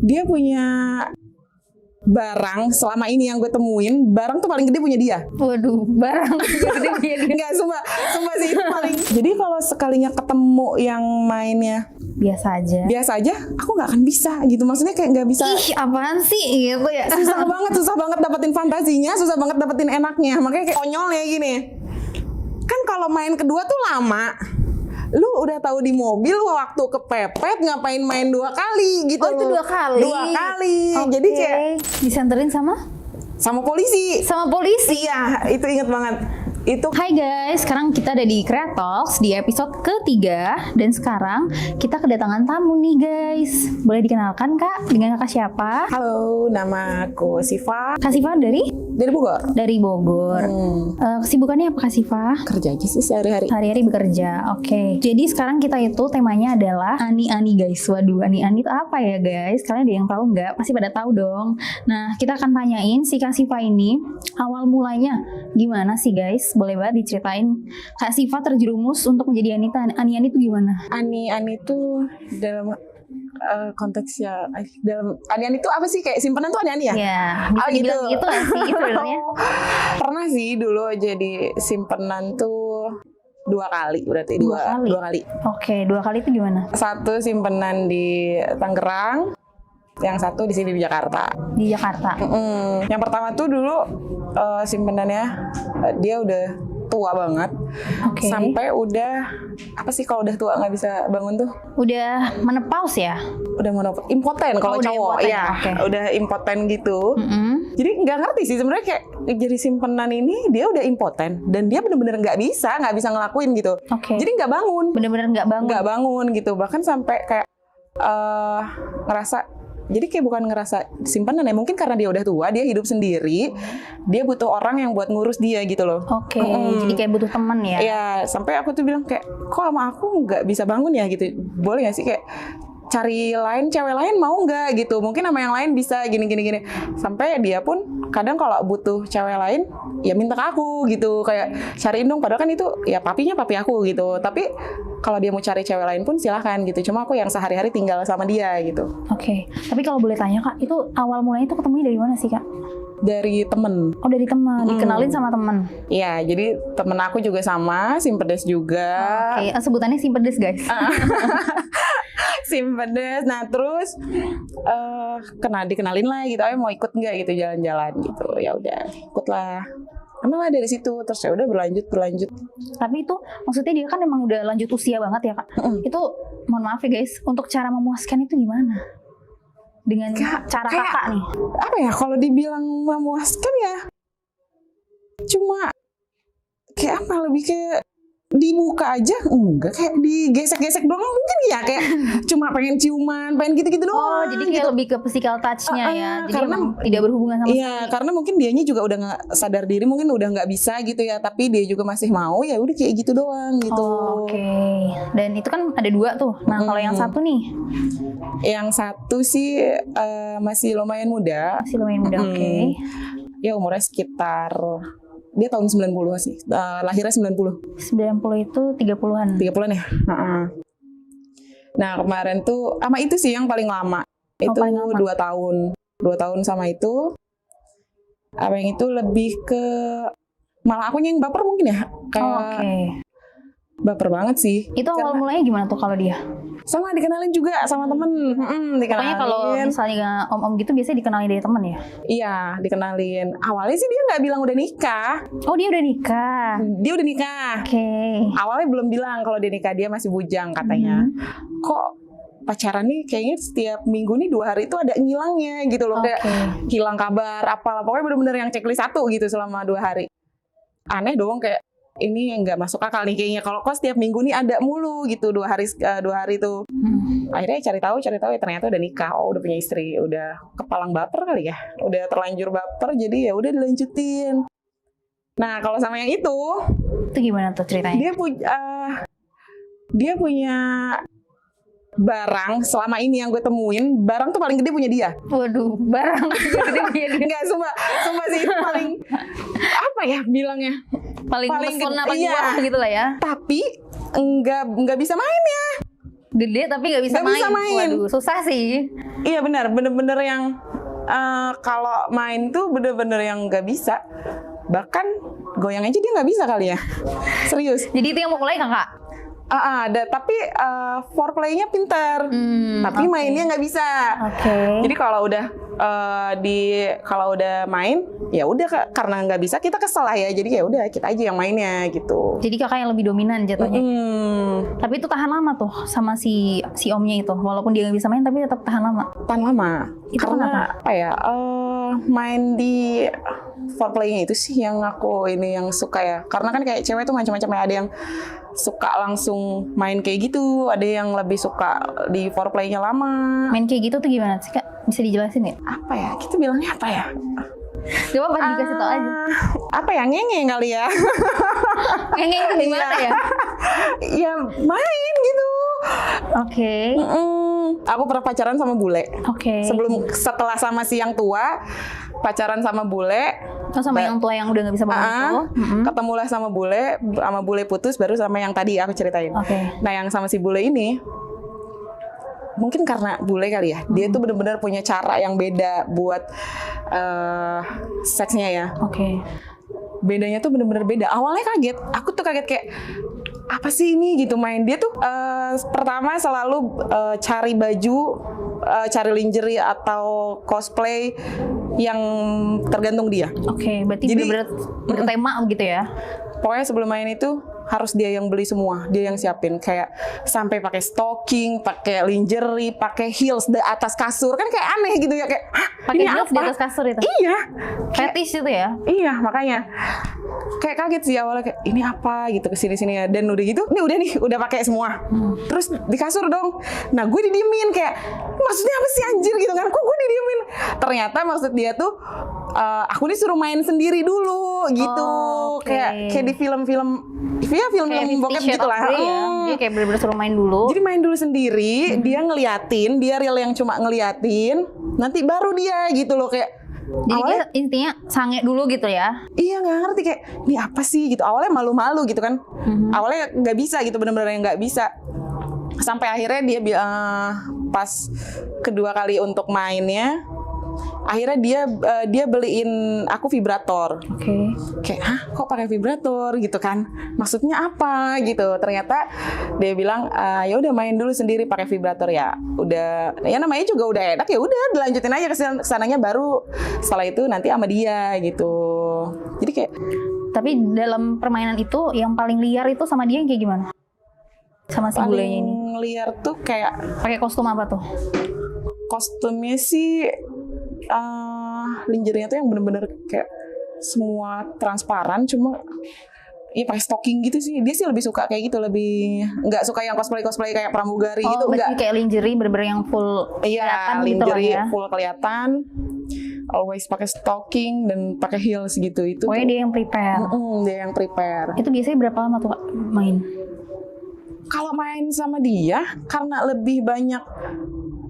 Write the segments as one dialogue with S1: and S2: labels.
S1: Dia punya barang selama ini yang gue temuin, barang tuh paling gede punya dia.
S2: Waduh, barang gede punya dia.
S1: Enggak, sumpah sih itu paling. Jadi kalau sekalinya ketemu yang mainnya
S2: Biasa aja,
S1: aku nggak akan bisa gitu. Maksudnya kayak nggak bisa.
S2: Ih, apaan sih gitu ya?
S1: Susah banget dapetin fantasinya, susah banget dapetin enaknya. Makanya kayak konyolnya gini. Kan kalau main kedua tuh lama. Lu udah tahu di mobil waktu kepepet ngapain main 2 kali gitu.
S2: Oh, itu 2 kali.
S1: 2 kali.
S2: Okay.
S1: Jadi kayak
S2: disenterin sama
S1: polisi.
S2: Sama polisi.
S1: Iya, itu inget banget. Itu.
S2: Hai guys, sekarang kita ada di Kreatox di episode ketiga. Dan sekarang kita kedatangan tamu nih guys. Boleh dikenalkan Kak? Dengan kakak siapa?
S1: Halo, nama aku Siva.
S2: Kak Siva dari
S1: Bogor.
S2: Dari Bogor. Kesibukannya apa Kak Siva?
S1: Kerja aja sih sehari-hari.
S2: Sehari-hari bekerja. Oke. Jadi sekarang kita itu temanya adalah ani-ani guys. Waduh, ani-ani itu apa ya guys? Kalian ada yang tahu nggak? Pasti pada tahu dong. Nah, kita akan tanyain si Kak Siva ini awal mulanya gimana sih guys? Boleh banget diceritain Kak Siva terjerumus untuk menjadi Anita. Ani-ani itu gimana?
S1: Ani-ani itu dalam konteksnya dalam ani-ani itu apa sih, kayak simpenan tuh ani-ani ya?
S2: Ya, bisa dibilang gitu gak sih sebenarnya?
S1: Pernah sih dulu jadi simpenan tuh 2 kali, berarti 2 kali.
S2: Oke, 2 kali itu gimana?
S1: Satu simpenan di Tangerang, yang satu di sini di Jakarta.
S2: Di Jakarta.
S1: Yang pertama tuh dulu simpenannya dia udah tua banget.
S2: Oke.
S1: Sampai udah apa sih kalau udah tua nggak bisa bangun tuh?
S2: Udah menopause ya?
S1: Udah impoten kalau cowok
S2: impoten,
S1: ya.
S2: okay.
S1: Udah impoten gitu. Jadi nggak ngerti sih sebenarnya, kayak jadi simpenan ini dia udah impoten dan dia bener-bener nggak bisa ngelakuin gitu.
S2: Okay.
S1: Jadi nggak bangun.
S2: Bener-bener nggak bangun
S1: gitu. Bahkan sampai kayak ngerasa. Jadi kayak bukan ngerasa simpenan ya, mungkin karena dia udah tua, dia hidup sendiri, dia butuh orang yang buat ngurus dia gitu loh.
S2: Oke, jadi kayak butuh teman ya?
S1: Iya, sampai aku tuh bilang kayak, kok sama aku nggak bisa bangun ya gitu, boleh nggak sih kayak cari cewek lain mau nggak gitu, mungkin sama yang lain bisa gini. Sampai dia pun kadang kalau butuh cewek lain ya minta ke aku gitu, kayak cariin dong, padahal kan itu ya papi aku gitu. Tapi kalau dia mau cari cewek lain pun silahkan gitu, cuma aku yang sehari-hari tinggal sama dia gitu.
S2: Oke. Tapi kalau boleh tanya Kak, itu awal mulanya itu ketemunya dari mana sih Kak?
S1: Dari temen.
S2: Oh, dari teman, dikenalin sama teman.
S1: Iya, jadi temen aku juga sama, simpedes juga.
S2: Oke, sebutannya simpedes guys.
S1: Simpedes. Nah terus dikenalin lah gitu, mau ikut nggak gitu jalan-jalan gitu. Ya udah ikut lah. Kenal lah dari situ, terus ya udah berlanjut.
S2: Tapi itu maksudnya dia kan emang udah lanjut usia banget ya Kak. Itu mohon maaf ya guys, untuk cara memuaskan itu gimana? Dengan cara kakak nih.
S1: Apa ya, kalau dibilang memuaskan ya cuma kayak apa, lebih kayak dibuka aja enggak, kayak digesek-gesek doang mungkin ya, kayak cuma pengen ciuman, pengen gitu-gitu doang.
S2: Oh, jadi kayak
S1: gitu.
S2: Lebih ke physical touch-nya ya. Jadi
S1: karena
S2: emang tidak berhubungan sama
S1: iya, karena mungkin dianya juga udah nggak sadar diri, mungkin udah nggak bisa gitu ya, tapi dia juga masih mau, ya udah kayak gitu doang gitu.
S2: Oh, oke. Dan itu kan ada 2 tuh. Nah, kalau yang satu nih?
S1: Yang satu sih masih lumayan muda.
S2: Oke.
S1: Ya umurnya sekitar, dia tahun 90 sih, lahirnya 90.
S2: 90 itu 30-an.
S1: 30-an ya? Nah kemarin tuh, sama itu sih yang paling lama. Itu
S2: paling lama.
S1: 2 tahun. 2 tahun sama itu. Apa yang itu lebih ke, malah akunya yang baper mungkin ya.
S2: Oke.
S1: Baper banget sih.
S2: Itu awal mulanya gimana tuh kalau dia?
S1: Sama dikenalin juga sama temen. Dikenalin.
S2: Pokoknya kalau misalnya om-om gitu biasanya dikenalin dari temen ya?
S1: Iya, dikenalin. Awalnya sih dia nggak bilang udah nikah.
S2: Oh, dia udah nikah?
S1: Dia udah nikah.
S2: Oke.
S1: Awalnya belum bilang kalau dia nikah, dia masih bujang katanya. Kok pacaran nih kayaknya setiap minggu nih 2 hari itu ada ngilangnya gitu loh. Kayak hilang kabar, apalah. Pokoknya bener-bener yang checklist 1 gitu selama 2 hari. Aneh dong, kayak ini yang nggak masuk akal nih kayaknya, kalau kok setiap minggu nih ada mulu gitu 2 hari tuh. Akhirnya cari tahu ya ternyata udah nikah. Oh, udah punya istri, udah kepalang baper kali ya, udah terlanjur baper, jadi ya udah dilanjutin. Nah kalau sama yang itu
S2: gimana tuh ceritanya?
S1: Dia punya barang selama ini yang gue temuin, barang tuh paling gede punya dia.
S2: Waduh, barang gede punya dia.
S1: Enggak, sumpah sih itu paling apa ya bilangnya,
S2: paling mesona, paling wah gitu lah ya.
S1: Tapi enggak bisa main ya.
S2: Gede tapi nggak bisa
S1: Nggak bisa
S2: main.
S1: main.
S2: Waduh, susah sih.
S1: Iya benar, bener-bener yang kalau main tuh bener-bener yang nggak bisa. Bahkan goyang aja dia nggak bisa kali ya. Serius.
S2: Jadi itu yang mau mulai kakak.
S1: Ada, tapi foreplay-nya pinter, tapi
S2: oke.
S1: mainnya nggak bisa.
S2: Oke.
S1: Jadi kalau udah main, ya udah karena nggak bisa kita kesel lah ya. Jadi ya udah kita aja yang mainnya gitu.
S2: Jadi kakak yang lebih dominan jatuhnya. Tapi itu tahan lama tuh sama si omnya itu. Walaupun dia nggak bisa main, tapi tetap tahan lama.
S1: Tahan lama.
S2: Itu
S1: Karena
S2: kenapa?
S1: apa ya? Main di foreplay-nya itu sih yang aku yang suka ya. Karena kan kayak cewek tuh macam-macam ya. Ada yang suka langsung main kayak gitu, ada yang lebih suka di foreplay-nya lama.
S2: Main kayak gitu tuh gimana sih kak? Bisa dijelasin ya?
S1: Apa ya? Kita bilangnya apa ya?
S2: Coba pas dikasih tau aja.
S1: Apa ya? Ngenge kali ya?
S2: Ngenge itu gimana ya?
S1: Ya main gitu.
S2: Oke.
S1: Aku pernah pacaran sama bule.
S2: Oke.
S1: Setelah sama si yang tua, pacaran sama bule.
S2: Oh, sama yang tua yang udah nggak bisa bangun itu.
S1: Ketemulah sama bule putus, baru sama yang tadi aku ceritain.
S2: Oke.
S1: Nah yang sama si bule ini, mungkin karena bule kali ya, dia tuh benar-benar punya cara yang beda buat seksnya ya.
S2: Oke.
S1: Bedanya tuh bener-bener beda. Awalnya kaget, aku tuh kaget kayak apa sih ini gitu main. Dia tuh pertama selalu cari baju, cari lingerie atau cosplay yang tergantung dia.
S2: Oke, berarti
S1: Jadi,
S2: bener-bener bertema gitu ya?
S1: Pokoknya sebelum main itu harus dia yang beli semua, dia yang siapin, kayak sampai pakai stocking, pakai lingerie, pakai heels di atas kasur, kan kayak aneh gitu ya, kayak
S2: Pakai
S1: ini
S2: heels
S1: apa?
S2: di atas kasur itu?
S1: Iya,
S2: Fetish itu ya?
S1: iya makanya kayak kaget sih awalnya, kayak ini apa gitu, kesini-sini ya. Dan udah gitu, udah pakai semua. Terus di kasur dong. Nah gue didiemin kayak, maksudnya apa sih anjir gitu kan? Kok gue didiemin? Ternyata maksud dia tuh aku disuruh main sendiri dulu gitu.
S2: Oke.
S1: Kayak di film-film, ya film-film bokep gitu lah.
S2: Ya. Dia kayak bener-bener suruh main dulu.
S1: Jadi main dulu sendiri, dia ngeliatin, dia real yang cuma ngeliatin, nanti baru dia gitu loh kayak.
S2: Jadi dia intinya sange dulu gitu ya?
S1: Iya nggak ngerti kayak ini apa sih gitu. Awalnya malu-malu gitu kan. Awalnya nggak bisa gitu, bener-bener yang nggak bisa. Sampai akhirnya dia pas kedua kali untuk mainnya, akhirnya dia beliin aku vibrator.
S2: Oke.
S1: Kayak kok pakai vibrator gitu kan? Maksudnya apa gitu? Ternyata dia bilang ya udah main dulu sendiri pakai vibrator ya. Udah ya namanya juga udah enak, ya udah dilanjutin aja ke sananya, baru setelah itu nanti sama dia gitu. Jadi kayak,
S2: tapi dalam permainan itu yang paling liar itu sama dia yang kayak gimana? Sama si bulenya ini.
S1: paling liar tuh kayak
S2: Pakai kostum apa tuh?
S1: kostumnya sih lingerie-nya tuh yang bener-bener kayak semua transparan, cuma iya pakai stocking gitu sih. Dia sih lebih suka kayak gitu, lebih nggak suka yang cosplay kayak pramugari gitu,
S2: berarti
S1: enggak.
S2: kayak lingerie bener-bener yang full
S1: Iya,
S2: kelihatan gitu lah
S1: lingerie
S2: ya.
S1: full kelihatan. Always pakai stocking dan pakai heels gitu itu.
S2: Pokoknya
S1: tuh.
S2: dia yang prepare.
S1: Dia yang prepare.
S2: Itu biasanya berapa lama tuh Kak, main?
S1: Kalau main sama dia karena lebih banyak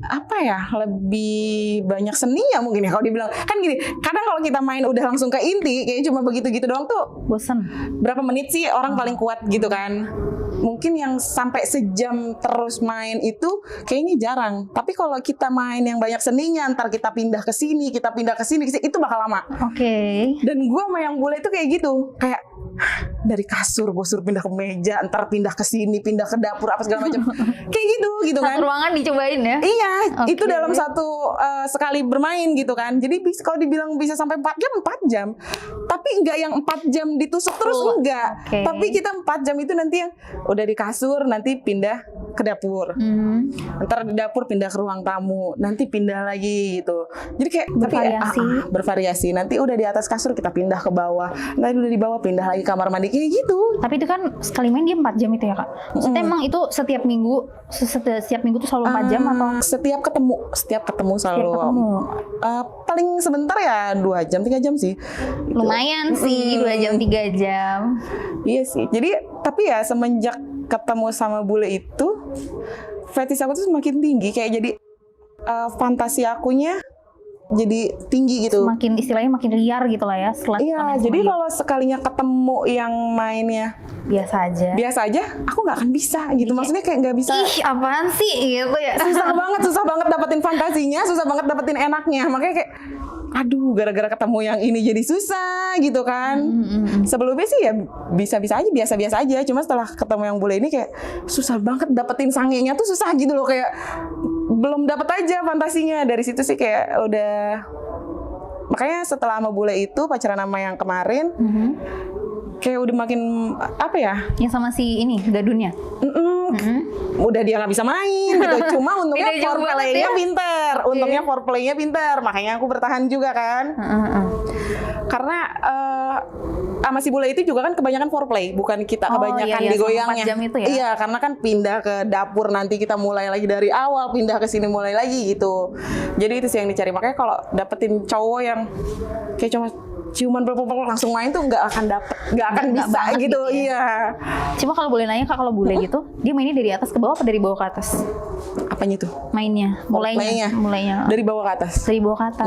S1: apa ya, lebih banyak seni ya mungkin ya kalau dibilang. Kan gini, kadang kalau kita main udah langsung ke inti kayak cuma begitu-gitu doang tuh
S2: Bosen?
S1: berapa menit sih orang paling kuat gitu kan. Mungkin yang sampai sejam terus main itu kayaknya jarang. Tapi kalau kita main yang banyak seninya, ntar kita pindah ke sini, itu bakal lama.
S2: Oke.
S1: Dan gue sama yang bule itu kayak gitu, kayak dari kasur gue suruh pindah ke meja, ntar pindah ke sini, pindah ke dapur apa segala macam, kayak gitu kan.
S2: Satu ruangan dicobain ya?
S1: Iya,
S2: Oke.
S1: itu dalam satu sekali bermain gitu kan. Jadi kalau dibilang bisa sampai 4 jam. Tapi enggak yang 4 jam ditusuk terus, enggak.
S2: Oke.
S1: Tapi kita 4 jam itu nanti yang udah di kasur, nanti pindah ke dapur. Ntar di dapur pindah ke ruang tamu, nanti pindah lagi gitu. Jadi kayak
S2: Bervariasi.
S1: Tapi, bervariasi. Nanti udah di atas kasur kita pindah ke bawah. Nanti udah di bawah pindah lagi kamar mandi kayak gitu.
S2: Tapi itu kan sekali main dia 4 jam itu ya Kak? Maksudnya emang itu setiap minggu tuh selalu 4 jam atau?
S1: Setiap ketemu selalu. Paling sebentar ya 2 jam 3 jam sih.
S2: Lumayan sih 2 jam 3 jam.
S1: Iya sih. Jadi tapi ya semenjak ketemu sama bule itu, fetish aku tuh semakin tinggi. Kayak jadi fantasi akunya jadi tinggi gitu.
S2: Makin istilahnya makin liar gitu lah ya.
S1: Iya, jadi kalau sekalinya ketemu yang mainnya biasa aja, aku nggak akan bisa gitu. Maksudnya kayak nggak bisa.
S2: Ih, apaan sih gitu ya.
S1: Susah banget dapetin fantasinya, susah banget dapetin enaknya. Makanya kayak aduh, gara-gara ketemu yang ini jadi susah gitu kan. Sebelumnya sih ya bisa-bisa aja, biasa-biasa aja. Cuma setelah ketemu yang bule ini kayak susah banget dapetin sangenya tuh susah gitu loh. Kayak belum dapet aja fantasinya. Dari situ sih kayak udah. Makanya setelah sama bule itu pacaran sama yang kemarin, kayak udah makin apa ya?
S2: Yang sama si ini gadunnya.
S1: Udah dia nggak bisa main gitu. Cuma untungnya foreplaynya pinter. Untungnya foreplaynya pinter. Makanya aku bertahan juga kan. Karena sama si bule itu juga kan kebanyakan foreplay, bukan kita kebanyakan digoyangnya.
S2: Itu ya?
S1: Iya, karena kan pindah ke dapur nanti kita mulai lagi dari awal, pindah ke sini mulai lagi gitu. Jadi itu sih yang dicari. Makanya kalau dapetin cowok yang kayak cuma ciuman peluk-peluk langsung main tuh nggak akan bisa gitu. Iya.
S2: Cuma kalau boleh nanya Kak, kalau bule gitu, dia mainnya dari atas ke bawah atau dari bawah ke atas?
S1: Apanya tuh?
S2: Mainnya, mulainya.
S1: Dari bawah ke atas.
S2: Dari bawah ke atas.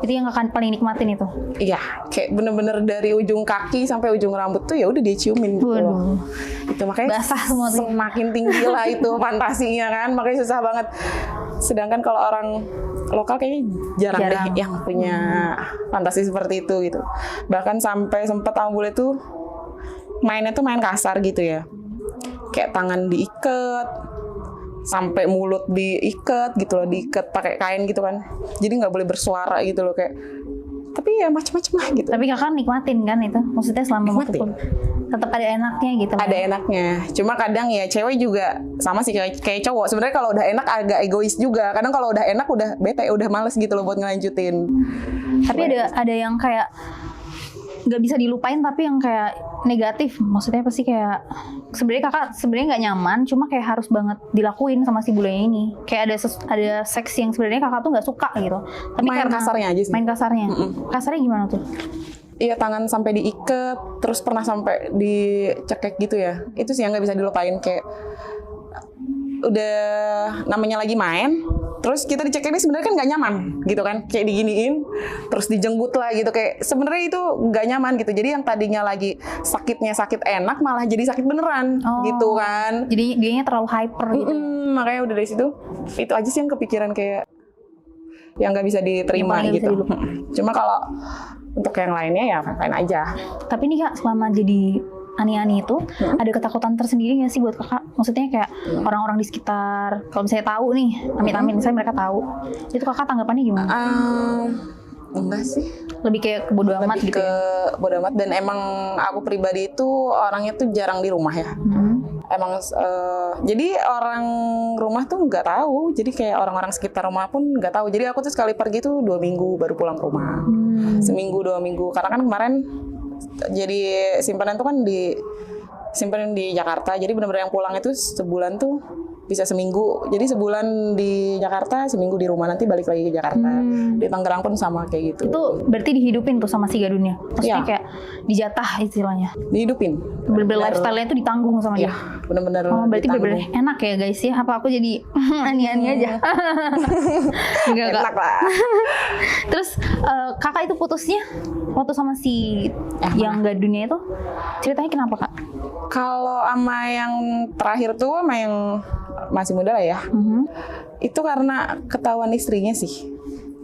S2: Itu yang akan paling nikmatin itu.
S1: Iya, kayak bener-bener dari ujung kaki sampai ujung rambut tuh ya udah dia ciumin gitu loh. Itu makanya
S2: basah semua tuh.
S1: Semakin tinggi lah itu fantasinya kan, makanya susah banget. Sedangkan kalau orang lokal kayaknya jarang deh yang punya fantasi seperti itu gitu. Bahkan sampai sempat sama bule tuh mainnya tuh main kasar gitu ya. Kayak tangan diikat, sampai mulut diikat gitu loh, diikat pakai kain gitu kan. Jadi nggak boleh bersuara gitu loh kayak. Tapi ya macam-macam lah gitu.
S2: Tapi Kakak nikmatin kan itu? Maksudnya selama waktu pun tetap ada enaknya gitu.
S1: Ada enaknya. Cuma kadang ya cewek juga sama sih kayak cowok. Sebenarnya kalau udah enak agak egois juga. Kadang kalau udah enak udah bete, udah males gitu loh buat ngelanjutin.
S2: Tapi ada yang kayak nggak bisa dilupain tapi yang kayak negatif. Maksudnya pasti kayak sebenarnya Kakak sebenarnya nggak nyaman, cuma kayak harus banget dilakuin sama si bulenya ini. Kayak ada seks yang sebenarnya Kakak tuh nggak suka gitu. Tapi
S1: main kasarnya aja sih.
S2: Main kasarnya. Kasarnya gimana tuh?
S1: Iya, tangan sampai diikat, terus pernah sampai dicekek gitu ya. Itu sih yang nggak bisa dilupain, kayak udah namanya lagi main, terus kita dicekek ini sebenarnya kan nggak nyaman gitu kan, kayak diginiin, terus dijenggut lah gitu, kayak sebenarnya itu nggak nyaman gitu. Jadi yang tadinya lagi sakitnya sakit enak malah jadi sakit beneran gitu kan.
S2: Jadi dianya terlalu hyper gitu.
S1: Makanya udah dari situ itu aja sih yang kepikiran kayak yang nggak bisa diterima gitu. Cuma kalau untuk yang lainnya ya fine aja.
S2: Tapi nih Kak, selama jadi ani-ani itu ada ketakutan tersendiri nggak sih buat Kakak? Maksudnya kayak orang-orang di sekitar, kalau misalnya tahu nih, amit-amit misalnya mereka tahu, itu Kakak tanggapannya gimana?
S1: Enggak sih.
S2: Lebih kayak bodo amat gitu ya?
S1: Bodo amat, dan emang aku pribadi itu orangnya tuh jarang di rumah ya. Emang jadi orang rumah tuh nggak tahu, jadi kayak orang-orang sekitar rumah pun nggak tahu. Jadi aku tuh sekali pergi tuh 2 minggu baru pulang ke rumah. Seminggu 2 minggu, karena kan kemarin jadi simpanan tuh kan simpanan di Jakarta. Jadi benar-benar yang pulang itu sebulan tuh bisa seminggu. Jadi sebulan di Jakarta, seminggu di rumah, nanti balik lagi ke Jakarta. Di Tangerang pun sama kayak gitu.
S2: Itu berarti dihidupin tuh sama si gadunnya? Maksudnya kayak dijatah istilahnya?
S1: Dihidupin.
S2: Bener-bener lifestyle-nya tuh ditanggung sama dia?
S1: Bener-bener
S2: berarti bener-bener enak ya guys ya? Apa aku jadi ani-ani aja? Enggak.
S1: Enak lah.
S2: Terus Kakak itu putusnya waktu sama si yang gadunnya itu, ceritanya kenapa Kak?
S1: Kalau sama yang terakhir tuh sama yang masih muda lah ya, itu karena ketahuan istrinya sih.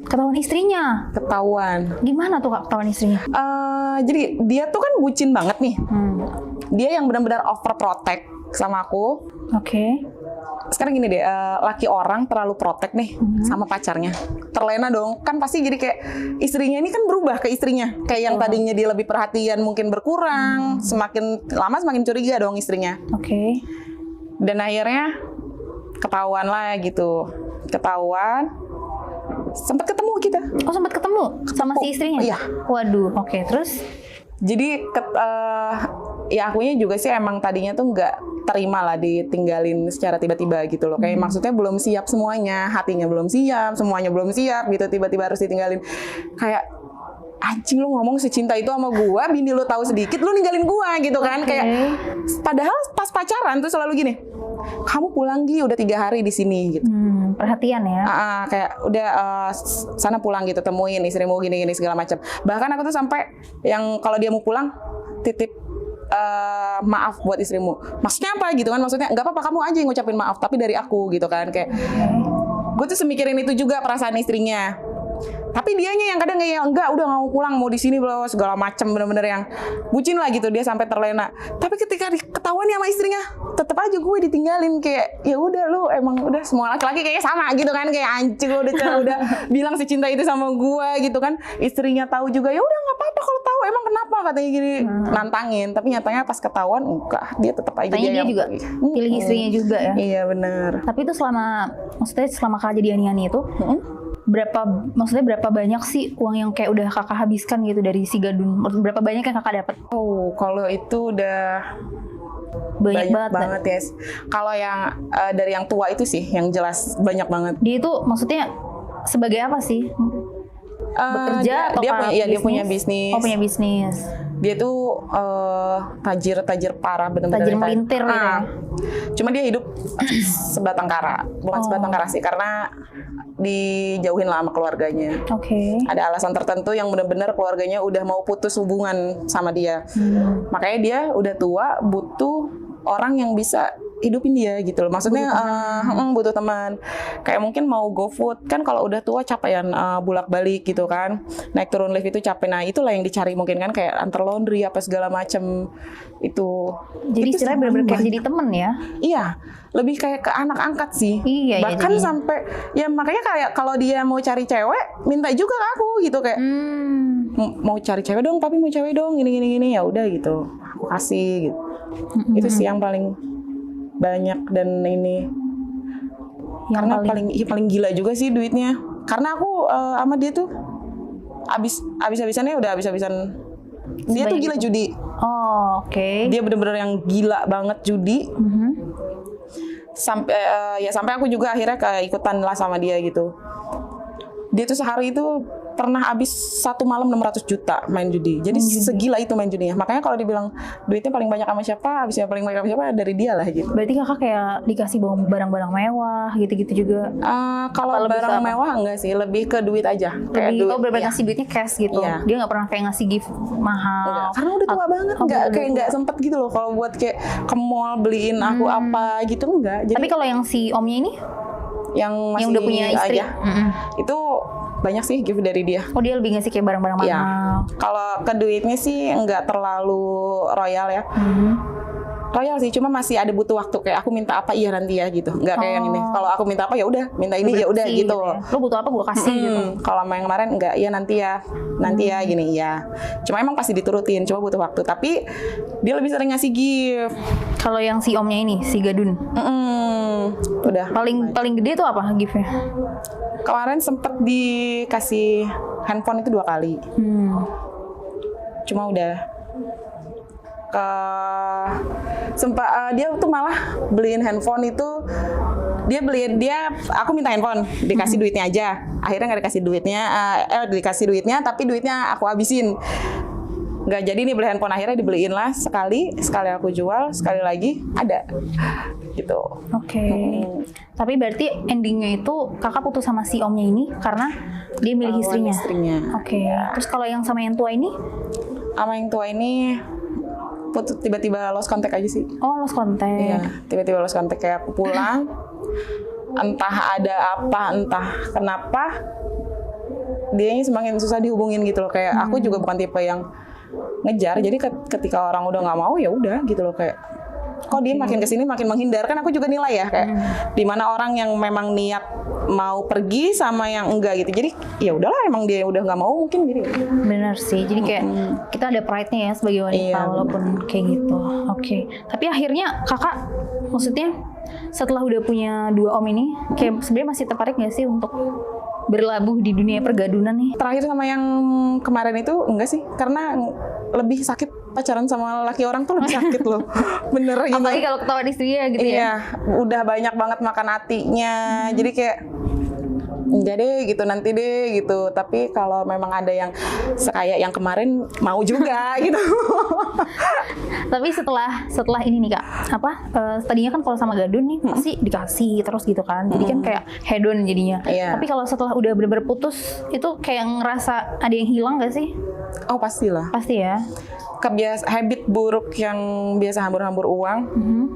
S2: Ketahuan istrinya?
S1: Ketahuan.
S2: Gimana tuh Kak ketahuan istrinya?
S1: Jadi dia tuh kan bucin banget nih. Dia yang benar-benar overprotect sama aku.
S2: Oke.
S1: Sekarang gini deh, laki orang terlalu protek nih sama pacarnya, terlena dong. Kan pasti jadi kayak istrinya ini kan berubah ke istrinya. Kayak yang tadinya dia lebih perhatian mungkin berkurang, semakin lama semakin curiga dong istrinya.
S2: Oke.
S1: Dan akhirnya ketahuan lah gitu. Ketahuan, sempat ketemu kita.
S2: Oh, sempat ketemu sama si istrinya?
S1: Iya.
S2: Waduh, oke. Terus?
S1: Jadi ya akunya juga sih emang tadinya tuh nggak terima lah ditinggalin secara tiba-tiba gitu loh. Kayak maksudnya belum siap semuanya, hatinya belum siap, semuanya belum siap gitu, tiba-tiba harus ditinggalin. Kayak anjing, lu ngomong secinta itu sama gua, bini lu tahu sedikit, lu ninggalin gua gitu kan. Kayak padahal pas pacaran tuh selalu gini, kamu pulang Gi, udah 3 hari di sini gitu.
S2: Perhatian ya.
S1: Kayak udah sana pulang gitu, temuin istrimu gini-gini segala macam. Bahkan aku tuh sampai yang kalau dia mau pulang titip maaf buat istrimu. Maksudnya apa gitu kan? Maksudnya nggak apa-apa kamu aja yang ngucapin maaf, tapi dari aku gitu kan. Kayak gue tuh semikirin itu juga perasaan istrinya. Tapi dianya yang kadang kayak enggak, udah nggak mau pulang, mau di sini segala macam, bener-bener yang bucin lah gitu, dia sampai terlena. Tapi ketika ketahuan sama istrinya, tetep aja gue ditinggalin. Kayak ya udah lu emang udah semua laki-laki kayaknya sama gitu kan, kayak anjing lu udah bilang secinta itu sama gue gitu kan. Istrinya tahu juga, ya udah nggak apa-apa kalau tahu, emang kenapa katanya gini, nantangin. Tapi nyatanya pas ketahuan enggak, dia tetap aja
S2: dia juga pilih istrinya juga ya.
S1: Iya benar.
S2: Tapi itu maksudnya selama kejadian ini itu berapa banyak sih uang yang kayak udah kakak habiskan gitu dari si Gadun? Berapa banyak yang kakak dapat?
S1: Oh, kalau itu udah banyak banget ya. Kalau yang dari yang tua itu sih, yang jelas banyak banget.
S2: Dia itu maksudnya sebagai apa sih? Bekerja atau
S1: dia punya bisnis.
S2: Oh, punya bisnis.
S1: Dia tuh tajir parah, benar-benar
S2: tajir melintir gitu ya.
S1: Cuma dia hidup sebatang kara, bukan sebatang kara sih, karena dijauhin lah sama keluarganya. Ada alasan tertentu yang benar-benar keluarganya udah mau putus hubungan sama dia. Makanya dia udah tua, butuh orang yang bisa hidupin dia gitu loh. Maksudnya butuh teman. Kayak mungkin mau GoFood kan, kalau udah tua capek bolak-balik gitu kan. Naik turun lift itu capek. Nah, itulah yang dicari mungkin kan, kayak antar laundry apa segala macem itu.
S2: Jadi istilahnya bener-bener kayak jadi temen ya.
S1: Iya, lebih kayak ke anak angkat sih.
S2: Iya,
S1: bahkan
S2: ya,
S1: sampai ya makanya kayak kalau dia mau cari cewek minta juga ke aku gitu, kayak mau cari cewek dong, tapi mau cewek dong gini ya udah gitu, aku kasih gitu. Itu sih yang paling banyak. Dan ini yang paling gila juga sih duitnya, karena aku sama dia tuh habis-habisannya udah habis-habisan. Dia tuh gila judi. Dia bener-bener yang gila banget judi. Sampai aku juga akhirnya ikutan lah sama dia gitu. Dia tuh sehari itu pernah habis 1 malam 600 juta main judi. Jadi segila itu main judinya. Makanya kalau dibilang duitnya paling banyak sama siapa, habisnya paling banyak sama siapa, dari dia lah gitu.
S2: Berarti kakak kayak dikasih barang-barang mewah gitu-gitu juga?
S1: Kalau barang mewah enggak sih, lebih ke duit aja.
S2: Bener-bener ngasih duitnya cash gitu.
S1: Iya.
S2: Dia nggak pernah kayak ngasih gift mahal.
S1: Enggak, karena udah tua banget. Nggak sempet gitu loh kalau buat kayak ke mall beliin aku apa gitu, enggak. Jadi,
S2: tapi kalau yang si omnya ini?
S1: Yang udah punya istri aja, itu banyak sih gift dari dia.
S2: Oh, dia lebih ngasih kayak barang-barang mahal.
S1: Iya. Kalau ke duitnya sih nggak terlalu royal ya. Royal sih, cuma masih ada butuh waktu, kayak aku minta apa iya nanti ya gitu. Nggak kayak yang ini. Kalau aku minta apa ya udah, minta ini ya udah gitu.
S2: Lo butuh apa gue kasih gitu.
S1: Kalau sama yang kemarin enggak, ya nanti ya gini ya. Cuma emang pasti diturutin, cuma butuh waktu. Tapi dia lebih sering ngasih gift.
S2: Kalau yang si omnya ini, si Gadun,
S1: udah.
S2: Paling gede tuh apa giftnya?
S1: Kemarin sempet dikasih handphone itu 2 kali. Cuma udah dia tuh malah beliin handphone itu, aku minta handphone, dikasih duitnya aja. Akhirnya nggak dikasih duitnya, dikasih duitnya tapi duitnya aku habisin. Nggak jadi nih beli handphone, akhirnya dibeliin lah sekali aku jual, sekali lagi ada gitu. Tapi berarti endingnya itu kakak putus sama si omnya ini karena dia milih istrinya. Ya.
S2: Terus kalau yang sama yang tua ini?
S1: Sama yang tua ini putus, tiba-tiba lost contact aja sih.
S2: Oh, lost contact.
S1: Iya, tiba-tiba lost contact, kayak aku pulang entah ada apa, entah kenapa dianya semakin susah dihubungin gitu loh. Kayak aku juga bukan tipe yang ngejar, jadi ketika orang udah nggak mau ya udah gitu loh, kayak kok dia makin kesini makin menghindar. Kan aku juga nilai ya, kayak dimana orang yang memang niat mau pergi sama yang enggak gitu. Jadi ya udahlah, emang dia udah nggak mau mungkin gitu.
S2: Bener sih, jadi kayak kita ada pride-nya ya sebagai wanita, walaupun kayak gitu. Tapi akhirnya kakak, maksudnya setelah udah punya 2 om ini, kayak sebenarnya masih tertarik nggak sih untuk berlabuh di dunia pergadunan nih?
S1: Terakhir sama yang kemarin itu enggak sih, karena lebih sakit pacaran sama laki orang tuh, lebih sakit loh. Bener gitu.
S2: Apalagi kalau ketahuan istrinya gitu ya.
S1: Iya, udah banyak banget makan hatinya. Jadi kayak enggak deh gitu, nanti deh gitu. Tapi kalau memang ada yang kayak yang kemarin mau juga gitu.
S2: Tapi setelah ini nih Kak, tadinya kan kalau sama Gadun nih pasti dikasih terus gitu kan. Jadi kan kayak hedon jadinya.
S1: Iya.
S2: Tapi kalau setelah udah bener-bener putus, itu kayak ngerasa ada yang hilang gak sih?
S1: Oh pastilah.
S2: Pasti ya.
S1: Habit buruk yang biasa hambur-hambur uang,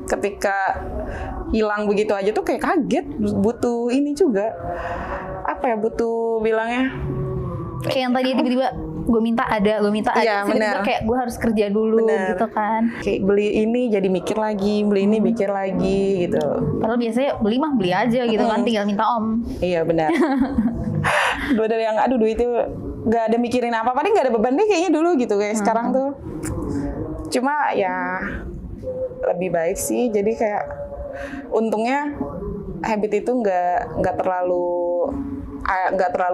S1: ketika hilang begitu aja tuh kayak kaget, butuh ini juga. Apa ya, butuh bilangnya?
S2: Kayak yang tadi tiba-tiba gue minta ada,
S1: Iya,
S2: tiba-tiba kayak gue harus kerja dulu gitu kan.
S1: Kayak beli ini jadi mikir lagi, beli ini mikir lagi gitu.
S2: Padahal biasanya beli mah beli aja gitu kan, tinggal minta om.
S1: Iya benar. Gue dari yang aduh duitnya gak ada mikirin apa-apa, deh gak ada beban deh kayaknya dulu gitu kayak sekarang tuh. Cuma ya lebih baik sih, jadi kayak untungnya habit itu nggak terlalu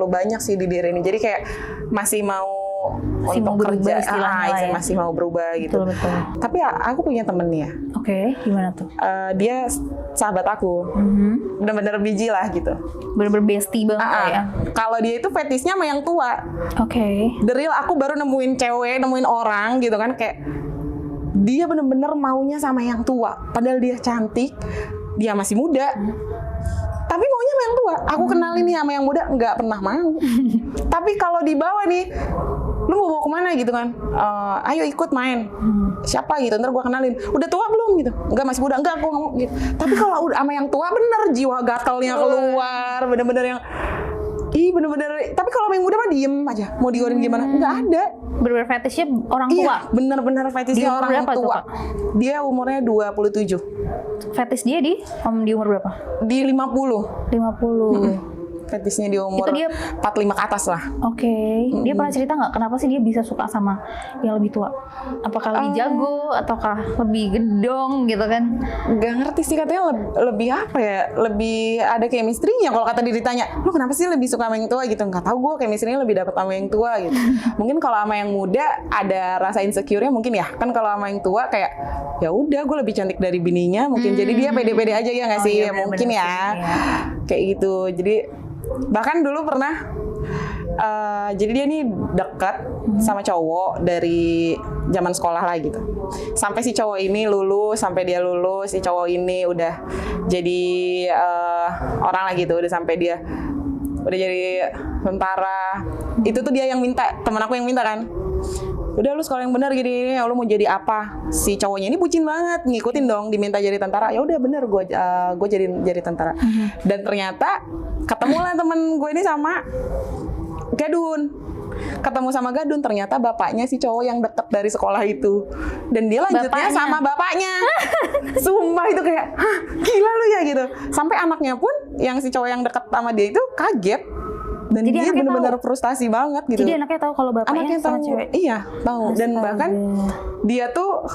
S1: banyak sih di diri ini. Jadi kayak masih mau untuk kerja, masih mau berubah gitu.
S2: Betul.
S1: Tapi aku punya temen ya.
S2: Oke, gimana tuh?
S1: Dia sahabat aku, bener-bener biji lah gitu.
S2: Bener-bener bestie banget ya.
S1: Kalau dia itu fetishnya sama yang tua.
S2: Oke.
S1: The real aku baru nemuin orang gitu kan, kayak dia bener-bener maunya sama yang tua. Padahal dia cantik, dia masih muda. Tapi maunya sama yang tua. Aku kenalin nih sama yang muda, nggak pernah mau. Tapi kalau dibawa nih, lu mau bawa kemana gitu kan? Ayo ikut main. Siapa gitu? Ntar gue kenalin. Udah tua belum gitu? Enggak, masih muda. Enggak, aku nggak mau gitu. Tapi kalau udah sama yang tua bener jiwa gatalnya keluar, bener-bener yang bener-bener. Tapi kalau sama yang muda mah diem aja. Mau diorin gimana? Enggak ada.
S2: Bener-bener fetishnya orang tua.
S1: Iya, bener-bener fetishnya orang tua.
S2: Tuh,
S1: dia umurnya 27.
S2: Fetish dia di umur berapa?
S1: Di 50.
S2: 50.
S1: Fetishnya di umur
S2: Itu dia
S1: 45 ke atas lah.
S2: Oke. Dia pernah cerita nggak kenapa sih dia bisa suka sama yang lebih tua? Apakah lebih jago ataukah lebih gedong gitu kan?
S1: Gak ngerti sih, katanya lebih apa ya? Lebih ada chemistry-nya kalau kata dia ditanya. Lu kenapa sih lebih suka sama yang tua gitu? Nggak tahu, gue chemistry-nya lebih dapat sama yang tua gitu. Mungkin kalau sama yang muda ada rasa insecure-nya mungkin ya. Kan kalau sama yang tua kayak ya udah gue lebih cantik dari bininya mungkin. Jadi dia pede-pede aja ya nggak sih?
S2: Iya,
S1: mungkin
S2: bener,
S1: ya. Kayak gitu. Jadi bahkan dulu pernah jadi dia nih dekat sama cowok dari zaman sekolah lah gitu. Sampai si cowok ini lulus, sampai dia lulus, si cowok ini udah jadi orang lah gitu, udah sampai dia udah jadi tentara. Itu tuh dia yang minta, teman aku yang minta kan. Udah lu sekolah yang benar gini, lu mau jadi apa? Si cowoknya ini bucin banget, ngikutin dong, diminta jadi tentara. Ya udah bener, gue jadi tentara. Dan ternyata ketemulah temen gue ini sama Gadun. Ketemu sama Gadun, ternyata bapaknya si cowok yang deket dari sekolah itu. Dan dia lanjutnya sama bapaknya. Sumpah itu kayak, hah gila lu ya gitu. Sampai anaknya pun yang si cowok yang deket sama dia itu kaget. Dan jadi dia benar-benar frustasi banget gitu.
S2: Jadi anaknya tahu kalau bapaknya sama cewek.
S1: Iya, tahu. Dan bahkan dia tuh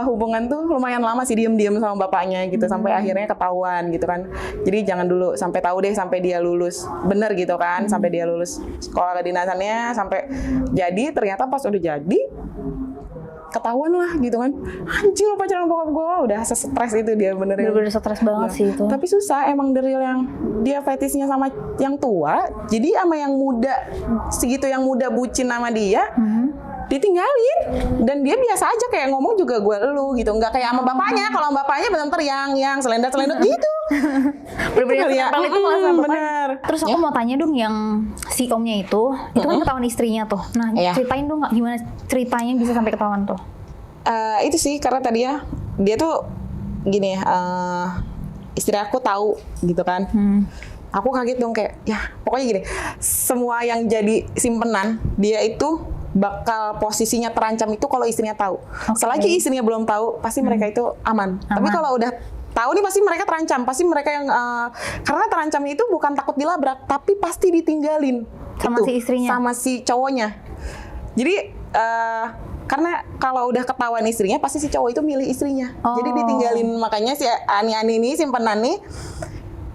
S1: hubungan tuh lumayan lama sih diam-diam sama bapaknya gitu sampai akhirnya ketahuan gitu kan. Jadi jangan dulu sampai tahu deh sampai dia lulus. Bener gitu kan, sampai dia lulus sekolah kedinasannya sampai jadi ternyata pas udah jadi ketahuan lah gitu kan. Anjir lo pacaran bokap gue, udah stres itu dia bener-bener
S2: stres banget sih itu.
S1: Tapi susah emang dari yang dia fetishnya sama yang tua, jadi sama yang muda segitu, yang muda bucin sama dia ditinggalin. Dan dia biasa aja kayak ngomong juga gue lu gitu, nggak kayak sama bapaknya. Kalau sama bapaknya bener-bener yang selendang gitu.
S2: Bener-bener ya. Itu
S1: bener.
S2: Terus aku mau tanya dong, yang si omnya itu kan ketahuan istrinya tuh. Nah ceritain dong gimana ceritanya bisa sampai ketahuan tuh.
S1: Itu sih karena tadi ya dia tuh gini istri aku tahu gitu kan. Aku kaget dong kayak ya pokoknya gini, semua yang jadi simpenan dia itu bakal posisinya terancam itu kalau istrinya tahu. Selagi istrinya belum tahu pasti mereka itu aman. Tapi kalau udah tahu nih pasti mereka terancam, pasti mereka yang karena terancamnya itu bukan takut dilabrak, tapi pasti ditinggalin
S2: sama
S1: itu,
S2: si istrinya,
S1: sama si cowoknya. Jadi karena kalau udah ketahuan istrinya pasti si cowok itu milih istrinya, jadi ditinggalin. Makanya si Ani ini simpenan nih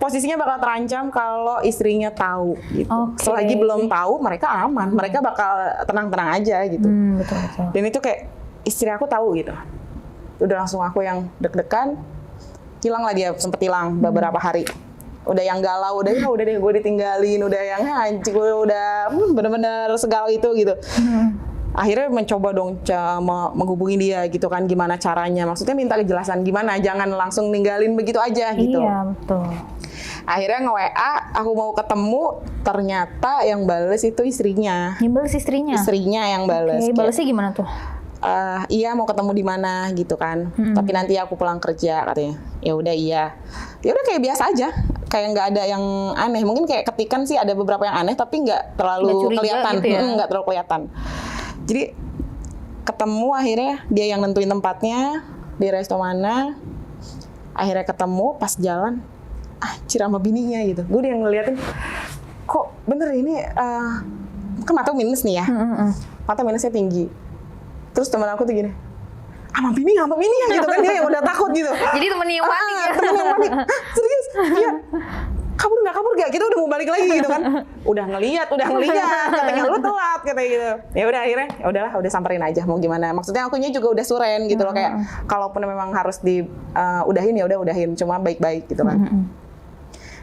S1: posisinya bakal terancam kalau istrinya tahu gitu. Selagi belum tahu mereka aman, mereka bakal tenang-tenang aja gitu.
S2: Betul.
S1: Dan itu kayak istri aku tahu gitu. Udah langsung aku yang deg-degan. Hilang lah dia, sempet hilang beberapa hari. udah yang galau, udah deh gue ditinggalin, udah yang anjing, gue udah bener-bener segala itu gitu. Akhirnya mencoba dong menghubungi dia gitu kan, gimana caranya, maksudnya minta kejelasan gimana, jangan langsung ninggalin begitu aja gitu.
S2: Iya betul.
S1: Akhirnya nge-WA, aku mau ketemu, ternyata yang bales itu istrinya.
S2: Yang bales istrinya?
S1: Istrinya yang bales.
S2: Oke, balesnya gimana tuh?
S1: Iya mau ketemu di mana gitu kan, tapi nanti aku pulang kerja katanya. Ya udah iya, ya udah kayak biasa aja, kayak nggak ada yang aneh. Mungkin kayak ketikan sih ada beberapa yang aneh, tapi nggak terlalu kelihatan,
S2: gitu ya?
S1: Nggak terlalu kelihatan. Jadi ketemu akhirnya dia yang nentuin tempatnya di resto mana. Akhirnya ketemu pas jalan, sama bininya gitu. Gue yang ngeliatin, kok bener ini kan mata minus nih ya, mata minusnya tinggi. Terus teman aku tuh gini, sama bini ya gitu kan, dia yang udah takut gitu.
S2: Jadi temennya yang panik ya?
S1: Temen yang panik, serius, dia kabur gak, kita udah mau balik lagi gitu kan. Udah ngeliat, katanya lu telat, katanya gitu. Ya udah akhirnya, ya udahlah, udah samperin aja mau gimana. Maksudnya akunya juga udah suren gitu loh, kayak kalaupun memang harus di udahin ya udahin, cuma baik-baik gitu kan.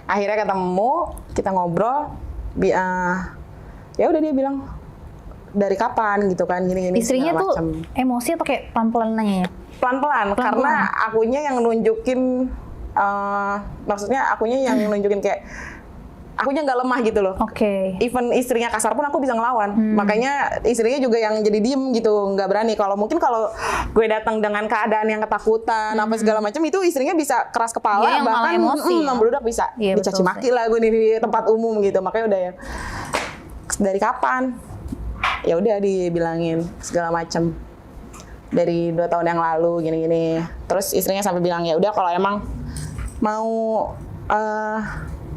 S1: Akhirnya ketemu, kita ngobrol, ya udah dia bilang, dari kapan gitu kan, gini-gini.
S2: Istrinya tuh emosi atau kayak pelan-pelan nanya ya?
S1: Pelan-pelan, karena akunya yang nunjukin, maksudnya akunya yang nunjukin kayak, akunya nggak lemah gitu loh.
S2: Oke.
S1: Even istrinya kasar pun aku bisa ngelawan. Makanya istrinya juga yang jadi diem gitu, nggak berani. Kalau mungkin kalau gue datang dengan keadaan yang ketakutan, apa segala macam, itu istrinya bisa keras kepala, bahkan membludak bisa, dicaci maki lah gue di tempat umum gitu. Makanya udah ya, dari kapan? Ya udah dibilangin segala macam dari 2 tahun yang lalu gini-gini. Terus istrinya sampai bilang ya udah kalau emang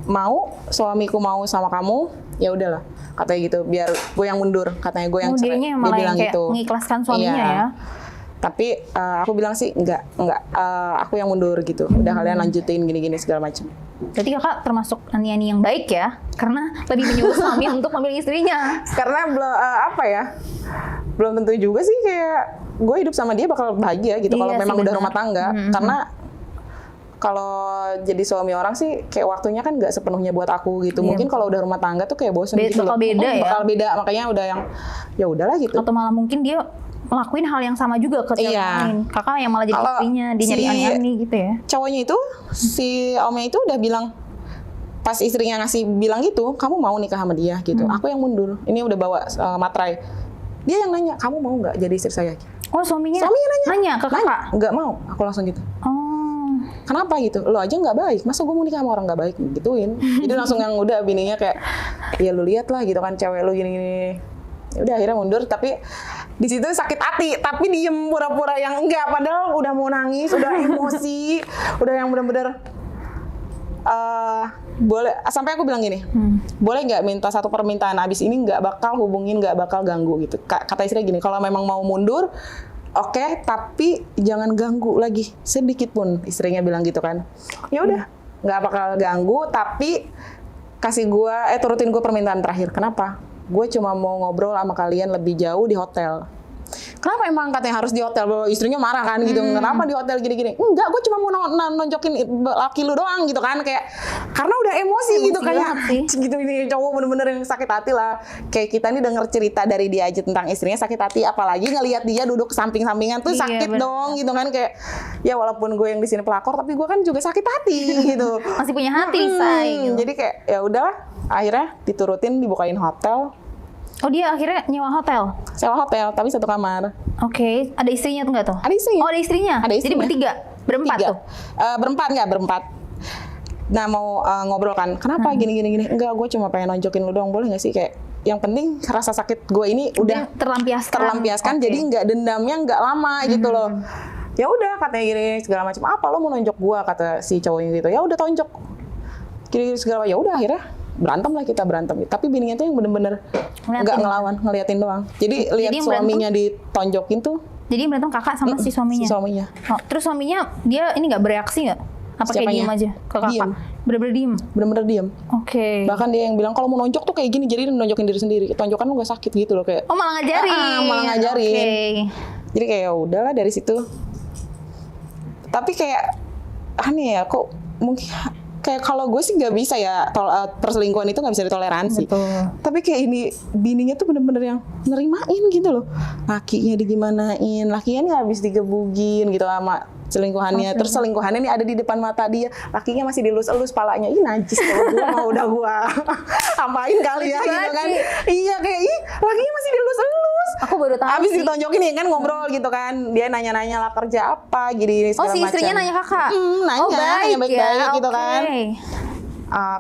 S1: mau suamiku mau sama kamu ya udahlah katanya gitu, biar gue yang mundur katanya, gue yang cerai.
S2: Dia bilang gitu, mengikhlaskan suaminya ya.
S1: Tapi aku bilang sih enggak, aku yang mundur gitu. Udah kalian lanjutin gini-gini segala macam.
S2: Berarti kakak termasuk ani-ani yang baik ya, karena lebih menyuruh suami untuk memilih istrinya.
S1: Karena belum tentu juga sih kayak gue hidup sama dia bakal bahagia gitu kalau memang udah rumah tangga. Karena kalau jadi suami orang sih kayak waktunya kan nggak sepenuhnya buat aku gitu. Mungkin kalau udah rumah tangga tuh kayak bosan gitu.
S2: Bakal beda ya.
S1: Bakal beda, makanya udah yang ya udahlah gitu.
S2: Atau malah mungkin dia ngelakuin hal yang sama juga ke cewek lain. Kakak yang malah jadi istrinya, dia nyari ani-ani gitu ya.
S1: Cowoknya itu, si omnya itu udah bilang, pas istrinya bilang gitu, kamu mau nikah sama dia gitu. Aku yang mundur, ini udah bawa materai. Dia yang nanya, kamu mau nggak jadi istri saya?
S2: Oh suaminya nanya ke kakak?
S1: Nggak mau, aku langsung gitu.
S2: Oh.
S1: Kenapa gitu? Lo aja nggak baik, masa gue mau nikah sama orang nggak baik? Gituin. Jadi langsung yang udah bininya kayak, ya lu lihat lah gitu kan cewek lu gini-gini. Ya udah akhirnya mundur, tapi di situ sakit hati, tapi diem pura-pura yang enggak, padahal udah mau nangis, udah emosi, udah yang bener-bener boleh, sampai aku bilang gini, boleh nggak minta satu permintaan, abis ini nggak bakal hubungin, nggak bakal ganggu gitu. Kata istri gini, kalau memang mau mundur, oke, tapi jangan ganggu lagi sedikit pun, istrinya bilang gitu kan. Ya udah, nggak bakal ganggu, tapi kasih gue, turutin gue permintaan terakhir. Kenapa? Gue cuma mau ngobrol sama kalian lebih jauh di hotel. Kenapa emang katanya harus di hotel? Istrinya marah kan gitu. Kenapa di hotel gini-gini? Enggak, gue cuma mau nonjokin laki lu doang gitu kan. Kayak karena udah emosi gitu kayak gitu, ini cowok bener-bener yang sakit hati lah. Kayak kita nih denger cerita dari dia aja tentang istrinya sakit hati, apalagi ngelihat dia duduk samping-sampingan tuh sakit dong gitu kan. Kayak ya walaupun gue yang di sini pelakor, tapi gue kan juga sakit hati gitu.
S2: Masih punya hati, say.
S1: Jadi kayak ya udahlah, akhirnya diturutin, dibukain hotel.
S2: Oh dia akhirnya nyewa hotel?
S1: Sewa hotel, tapi satu kamar.
S2: Oke, ada istrinya tuh nggak tuh?
S1: Ada istrinya.
S2: Oh ada istrinya?
S1: Ada istrinya.
S2: Jadi bertiga? Berempat tuh?
S1: Berempat. Nah mau ngobrol kan, kenapa gini. Enggak, gue cuma pengen nonjokin lu doang, boleh gak sih? Kayak yang penting rasa sakit gue ini udah terlampiaskan, jadi nggak dendamnya nggak lama gitu loh. Ya udah katanya gini segala macam, apa lo mau nonjok gue, kata si cowoknya gitu. Ya udah tonjok. Gini segala, ya udah akhirnya berantem lah kita, tapi bininya tuh yang bener-bener nggak ngelawan, ngeliatin doang. Jadi lihat suaminya ditonjokin tuh.
S2: Jadi berantem kakak sama si suaminya. Oh, terus suaminya dia ini nggak bereaksi nggak? Apa kayak diem aja ke kakak?
S1: Diem. Bener-bener diem.
S2: Oke.
S1: Bahkan dia yang bilang kalau mau nonjok tuh kayak gini, jadi nonjokin diri sendiri. Tonjokan lu nggak sakit gitu loh kayak.
S2: Oh malah ngajarin.
S1: Malah ngajarin. Jadi kayak udahlah dari situ. Tapi kayak aneh ya, kok mungkin kayak kalau gue sih nggak bisa ya, perselingkuhan itu nggak bisa ditoleransi.
S2: Betul.
S1: Tapi kayak ini bininya tuh bener-bener yang nerimain gitu loh. Lakinya digimanain, lakinya nih habis digebugin gitu sama selingkuhannya. Terus selingkuhannya nih ada di depan mata dia, lakinya masih dilus-elus palanya. Ih najis, kalau gue mau udah gue apain kali ya gitu kan. Iya kayak lakinya masih dilus-elus.
S2: Aku baru tahu.
S1: Abis
S2: sih.
S1: ditonjokin nih kan ngobrol gitu kan. Dia nanya-nanya lah kerja apa gini segala
S2: si
S1: macam.
S2: istrinya nanya kakak?
S1: Nanya baik-baik
S2: ya,
S1: gitu kan.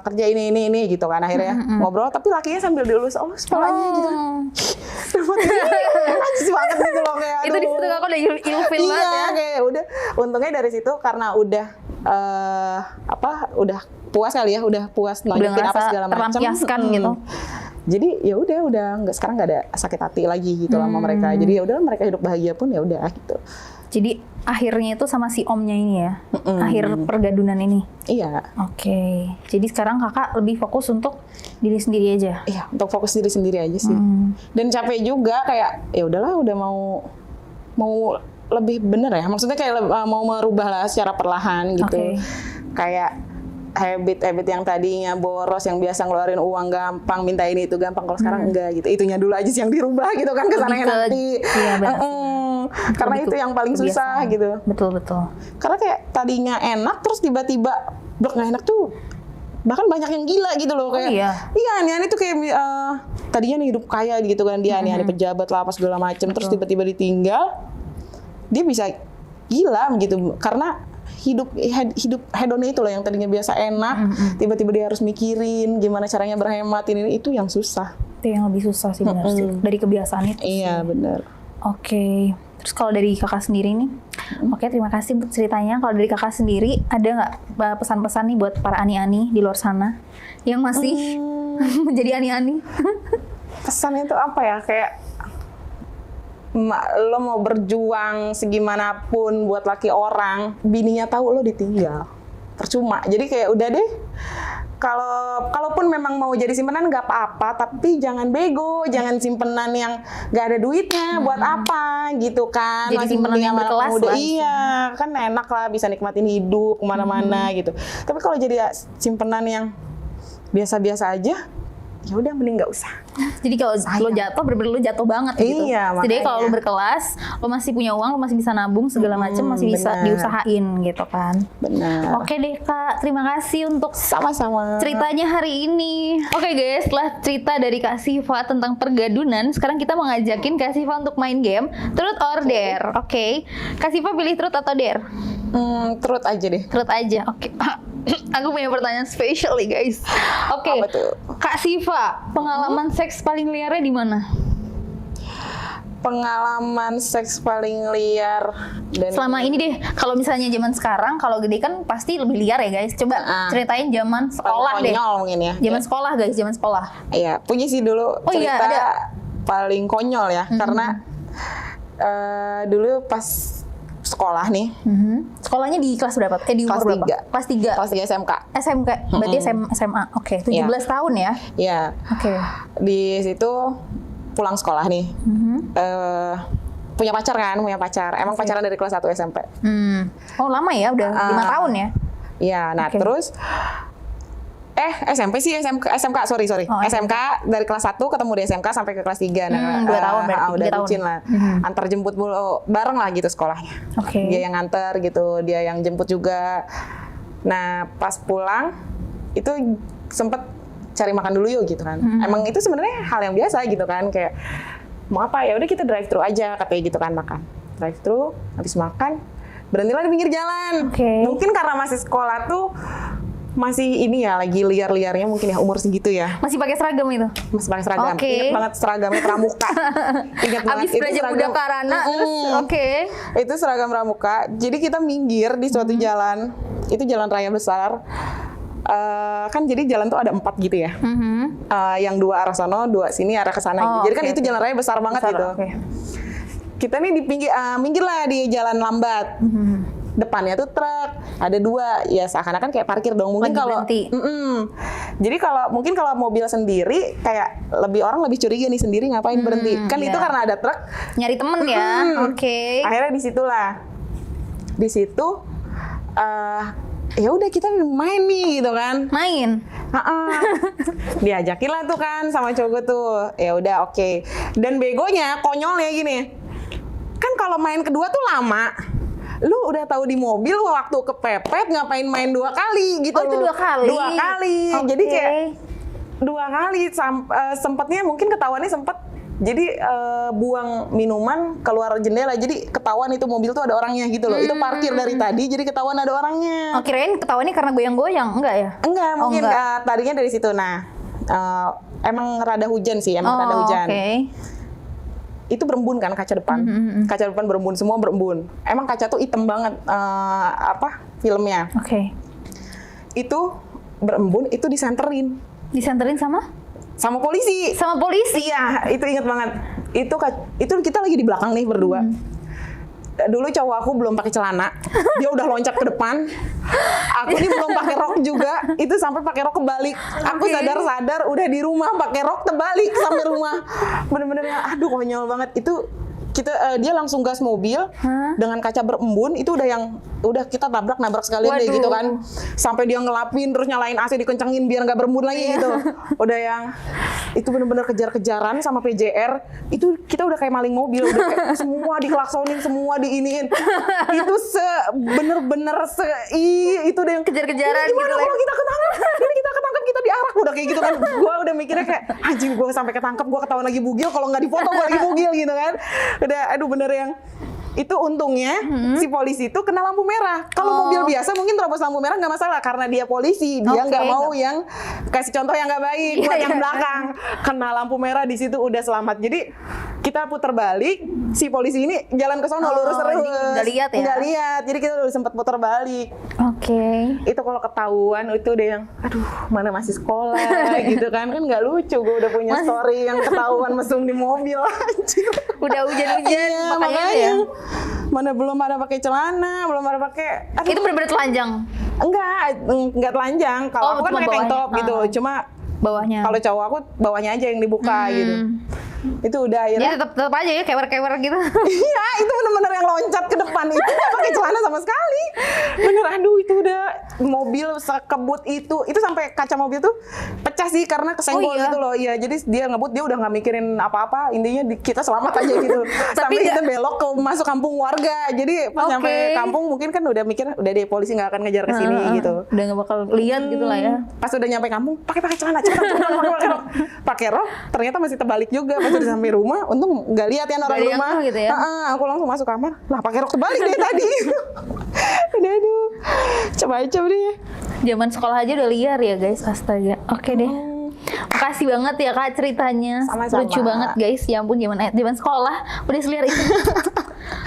S1: Kerja ini gitu kan akhirnya ngobrol, tapi lakinya sambil dilus-elus palanya gitu. Najis banget gitu loh kayak.
S2: Itu di situ kakak udah ilfil banget ya.
S1: Iya kayak udah. Untungnya dari situ karena udah udah puas kali ya, udah puas nonjokin apa segala macam.
S2: Terlampiaskan gitu.
S1: Jadi ya udah sekarang nggak ada sakit hati lagi gitu sama mereka. Jadi ya udah mereka hidup bahagia pun ya udah gitu.
S2: Jadi akhirnya itu sama si omnya ini ya, akhir pergadunan ini.
S1: Iya.
S2: Oke. Jadi sekarang kakak lebih fokus untuk diri sendiri aja.
S1: Iya, untuk fokus diri sendiri aja sih. Dan capek juga kayak ya udahlah, udah mau lebih bener ya. Maksudnya kayak mau merubah lah secara perlahan gitu. Kayak habit yang tadinya boros, yang biasa ngeluarin uang gampang, minta ini itu gampang, kalau sekarang enggak gitu. Itunya dulu aja sih yang dirubah gitu kan, kesananya nanti.
S2: Iya, benar.
S1: Karena itu yang paling susah gitu.
S2: Betul.
S1: Karena kayak tadinya enak terus tiba-tiba blok nggak enak tuh. Bahkan banyak yang gila gitu loh kayak. Iya, aneh-aneh tuh kayak tadinya nih hidup kaya gitu kan, dia aneh-aneh pejabat lah apa segala macem, terus tiba-tiba ditinggal. Dia bisa gila gitu karena hidup hedonnya itu loh yang tadinya biasa enak, tiba-tiba dia harus mikirin gimana caranya berhemat, ini itu yang susah.
S2: Itu yang lebih susah sih benar sih, dari kebiasaan itu.
S1: Iya benar.
S2: Oke. Terus kalau dari kakak sendiri nih, oke, terima kasih untuk ceritanya. Kalau dari kakak sendiri, ada nggak pesan-pesan nih buat para ani-ani di luar sana yang masih menjadi ani-ani?
S1: Pesannya itu apa ya, kayak lo mau berjuang segimanapun buat laki orang, bininya tahu lo ditinggal, percuma. Jadi kayak udah deh, kalaupun memang mau jadi simpenan nggak apa-apa, tapi jangan bego, jangan simpenan yang nggak ada duitnya, buat apa gitu kan.
S2: Jadi simpenan yang berkelas
S1: muda,
S2: lah.
S1: iya kan enak lah, bisa nikmatin hidup kemana-mana gitu. Tapi kalau jadi simpenan yang biasa-biasa aja, ya udah mending nggak usah.
S2: Jadi kalau lo jatuh, bener-bener lo jatuh banget gitu.
S1: Iya,
S2: jadi kalau lo berkelas, lo masih punya uang, lo masih bisa nabung segala macam, masih bisa diusahain gitu kan.
S1: Benar.
S2: Oke deh Kak, terima kasih untuk
S1: sama-sama
S2: ceritanya hari ini. Oke guys, setelah cerita dari Kak Siva tentang pergadunan, sekarang kita mau ngajakin Kak Siva untuk main game Truth or Dare. Oke. Kak Siva pilih truth atau dare?
S1: Truth aja deh.
S2: Truth aja. Oke. Aku punya pertanyaan spesial nih guys. Oke. Kak Siva, pengalaman seks paling liarnya di mana?
S1: Pengalaman seks paling liar dan
S2: selama ini deh. Kalau misalnya zaman sekarang, kalau gede kan pasti lebih liar ya guys. Coba ceritain zaman sekolah deh.
S1: Mungkin ya.
S2: Zaman sekolah guys, zaman sekolah.
S1: Iya, punya sih dulu cerita
S2: ada.
S1: Paling konyol ya, karena dulu pas sekolah nih.
S2: Sekolahnya di kelas berapa? Di umur berapa? Kelas 3.
S1: Kelas 3 SMK.
S2: SMK. Berarti SMA. Oke, 17 tahun ya.
S1: Iya.
S2: Oke.
S1: Di situ pulang sekolah nih. Punya pacar. Emang pacaran dari kelas 1 SMP.
S2: Oh, lama ya, udah 5 tahun ya.
S1: Iya, nah terus SMP sih, SMK, sorry. SMK dari kelas 1 ketemu di SMK sampai ke kelas 3. Nah,
S2: 2 tahun berarti,
S1: udah
S2: 3 tahun.
S1: bucin lah. Antar jemput mulu, bareng lah gitu sekolahnya. Dia yang nganter gitu, dia yang jemput juga. Nah, pas pulang itu sempet cari makan dulu yuk gitu kan. Emang itu sebenarnya hal yang biasa gitu kan, kayak mau apa ya udah kita drive thru aja katanya gitu kan, makan. Drive thru, habis makan berhentilah di pinggir jalan. Mungkin karena masih sekolah tuh masih ini ya, lagi liar-liarnya mungkin ya, umur segitu ya.
S2: Masih pakai seragam itu?
S1: Masih pakai seragam. Ingat banget seragamnya pramuka. Ingat banget.
S2: Abis belajar udah karana terus
S1: itu seragam pramuka. Jadi kita minggir di suatu jalan. Itu jalan raya besar. Kan jadi jalan tuh ada 4 gitu ya. Yang 2 arah sono, 2 sini arah ke sana. Jadi kan itu jalan raya besar banget gitu. Kita nih di minggir lah di jalan lambat. Depannya tuh truk, ada 2, ya seakan-akan kayak parkir dong. Mungkin kalau jadi mungkin kalau mobil sendiri kayak orang lebih curiga nih, sendiri ngapain berhenti? Kan itu karena ada truk.
S2: Nyari temen ya.
S1: Akhirnya di situ ya udah kita main nih gitu kan.
S2: Main.
S1: Diajakin lah tuh kan sama cowok gue tuh. Ya udah oke. Dan begonya, konyolnya gini. Kan kalau main kedua tuh lama. Lu udah tahu di mobil waktu kepepet ngapain main 2 kali gitu.
S2: Oh itu 2 kali?
S1: 2 kali.
S2: Okay.
S1: Jadi kayak 2 kali sempetnya mungkin ketahuannya sempet. Jadi buang minuman keluar jendela. Jadi ketahuan itu mobil tuh ada orangnya gitu loh. Itu parkir dari tadi jadi ketahuan ada orangnya.
S2: Oh kirain ketahuannya karena goyang-goyang, enggak ya?
S1: Enggak, mungkin
S2: enggak.
S1: tadinya dari situ. Nah, emang rada hujan sih, rada hujan.
S2: Okay.
S1: Itu berembun kan kaca depan. Kaca depan berembun, semua berembun. Emang kaca tuh hitam banget filmnya.
S2: Oke. Okay.
S1: Itu berembun, itu disenterin.
S2: Disenterin sama
S1: polisi.
S2: Sama polisi.
S1: Iya, itu inget banget. Itu kita lagi di belakang nih berdua. Dulu cowok aku belum pakai celana, dia udah loncat ke depan. Aku ini belum pakai rok juga, itu sampai pakai rok kebalik. Aku sadar-sadar udah di rumah pakai rok terbalik sampai rumah. Bener-bener aduh konyol banget itu. Dia langsung gas mobil dengan kaca berembun, itu udah kita nabrak sekalian deh gitu kan. Sampai dia ngelapin terus nyalain AC dikencengin biar nggak berembun lagi gitu. Udah itu bener-bener kejar-kejaran sama PJR. Itu kita udah kayak maling mobil, udah kayak semua dikelaksonin, semua diiniin. Itu bener-bener itu deh yang
S2: kejar-kejaran
S1: gimana
S2: gitu.
S1: Kalau kita ketangkep? Ini kita ketangkep kita diarak udah kayak gitu kan. Gua udah mikirnya kayak anjing gua sampai ketangkep gua ketahuan lagi bugil, kalau nggak difoto gua lagi bugil gitu kan. Udah aduh bener yang itu untungnya si polisi itu kena lampu merah. Kalau mobil biasa mungkin terobos lampu merah nggak masalah karena dia polisi, dia nggak mau yang kasih contoh yang nggak baik buat yang belakang. Kena lampu merah di situ udah selamat. Jadi kita putar balik, si polisi ini jalan ke sono lurus terus.
S2: Nggak lihat ya?
S1: Nggak lihat. Jadi kita udah sempat putar balik.
S2: Oke.
S1: Itu kalau ketahuan itu udah yang aduh mana masih sekolah gitu kan nggak lucu. Gue udah punya story yang ketahuan mesum di mobil anjir.
S2: Udah hujan-hujan makanya ya.
S1: Mana belum ada pakai celana, belum ada pakai.
S2: Itu benar-benar telanjang.
S1: Enggak telanjang. Kalau aku kan pakai tank top gitu. Cuma
S2: bawahnya.
S1: Kalau cowok aku bawahnya aja yang dibuka gitu. Itu udah akhirnya.
S2: Jadi tetap aja ya kewer-kewer gitu.
S1: Iya, itu bener-bener yang loncat ke depan itu nggak pakai celana sama sekali. Bener, aduh itu udah mobil sekebut itu sampai kaca mobil tuh pecah sih karena kesenggol gitu loh. Iya, jadi dia ngebut dia udah nggak mikirin apa-apa. Intinya kita selamat aja gitu. Sampai kita belok ke masuk kampung warga. Jadi pas nyampe kampung mungkin kan udah mikir udah deh polisi nggak akan ngejar ke sini gitu.
S2: Udah nggak bakal lihat gitu lah ya.
S1: Pas udah nyampe kampung pakai celana cepetan pakai rok ternyata masih terbalik juga. Pas udah sampai rumah untung nggak lihat ya orang rumah
S2: gitu ya.
S1: Aku langsung masuk kamar lah pakai rok terbalik deh tadi. Aduh coba deh.
S2: Zaman sekolah aja udah liar ya guys, astaga. Oke deh. Makasih banget ya Kak ceritanya.
S1: Sama-sama.
S2: Lucu banget guys. Ya ampun zaman sekolah udah seliar itu.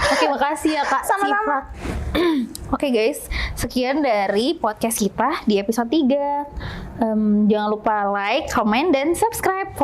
S2: Oke, makasih ya Kak.
S1: Sama-sama.
S2: Oke guys, sekian dari podcast kita di episode 3. Jangan lupa like, comment, dan subscribe.